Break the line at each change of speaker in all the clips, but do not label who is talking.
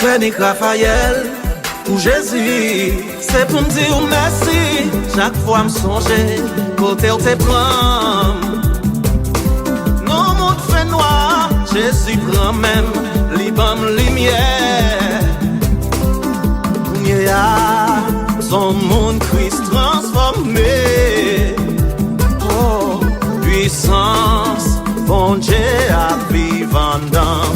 Clinique Raphaël, pour Jésus, c'est pour me dire merci. Chaque fois me songer, côté où t'es prends. Non, mon fait noir, Jésus prend même, liban lumière. Il y a son monde Christ transformé. Oh, puissance, bon Dieu à vivre en dedans.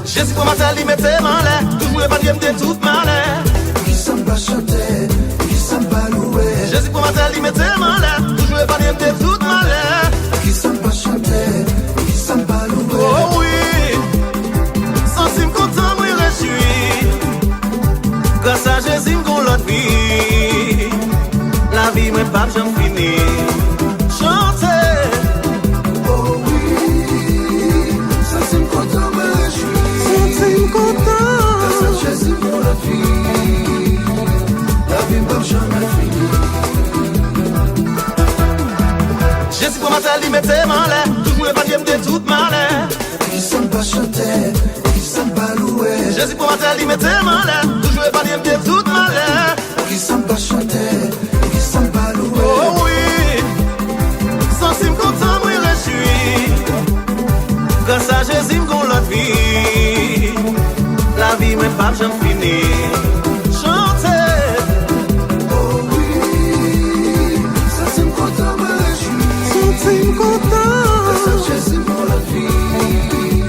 Jésus pour matin, il mettait malais, toujours le panier de toute malais.
Qui s'en pas chanter, qui s'en pas louer.
Jésus pour matin, il mettait malais, toujours le panier de toute malais.
Qui s'en pas chanter, qui s'en pas louer.
Oh oui, sans si content, moi réjouis. Grâce à Jésus, m'gon l'autre vie. La vie, moi pas j'en finis. Chanter.
Oh oui, ça c'est content, moi réjouis. Grâce à Jésus pour la vie, la vie va jamais finir.
Jésus pour matin, il mettait malais, toujours le panier de toute malais.
Qui s'en pas chanter, qui s'en pas louer.
Jésus pour matin, il mettait malais, toujours le panier de toute malais.
Qui s'en pas chanter, qui s'en pas louer.
Oh oui, sans si content, moi réjouis. Grâce à Jésus, m'gon l'autre vie. La vie, moi pas j'en finis. Chanter.
Oh oui, ça c'est content, moi réjouis. Grâce à Jésus pour la vie,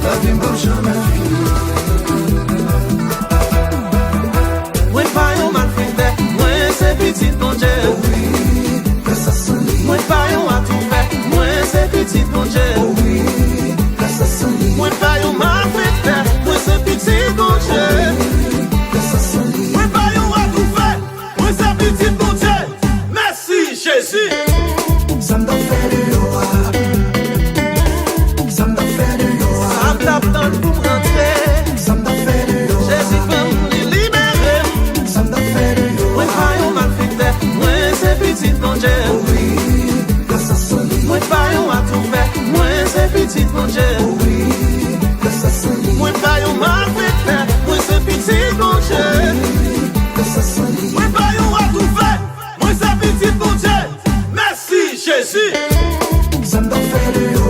la vie va jamais finir.
Moi pas yon mal fait, moi c'est petit bon Dieu.
Oh oui, grâce à son lit.
Moi pas yon a tout fait, moi c'est petit bon Dieu.
Oh oui, grâce à son lit.
Moi pas yon mal fait, moi c'est petit bon Dieu.
Grâce à son lit.
Moi pas yon a tout fait, moi c'est petit bon Dieu. Merci Jésus.
Ça me donne fait de l'eau. Ça me donne fait de l'eau.
Ça me tape dans le pour rentrer.
Ça me donne fait de l'eau.
Jésus peut me libérer.
Ça me donne fait de l'eau.
Moi pas yon mal fait, moi c'est petit bon Dieu.
Oh oui, grâce à son lit.
Moi pas yon a tout fait, moi c'est petit bon Dieu.
Oh oui, grâce à son lit.
Moi pas yon mal fait, moi c'est petit bon Dieu.
Grâce à son lit.
Moi pas yon a tout fait, moi c'est petit bon Dieu. Merci Jésus.
Ça me donne fait de l'eau.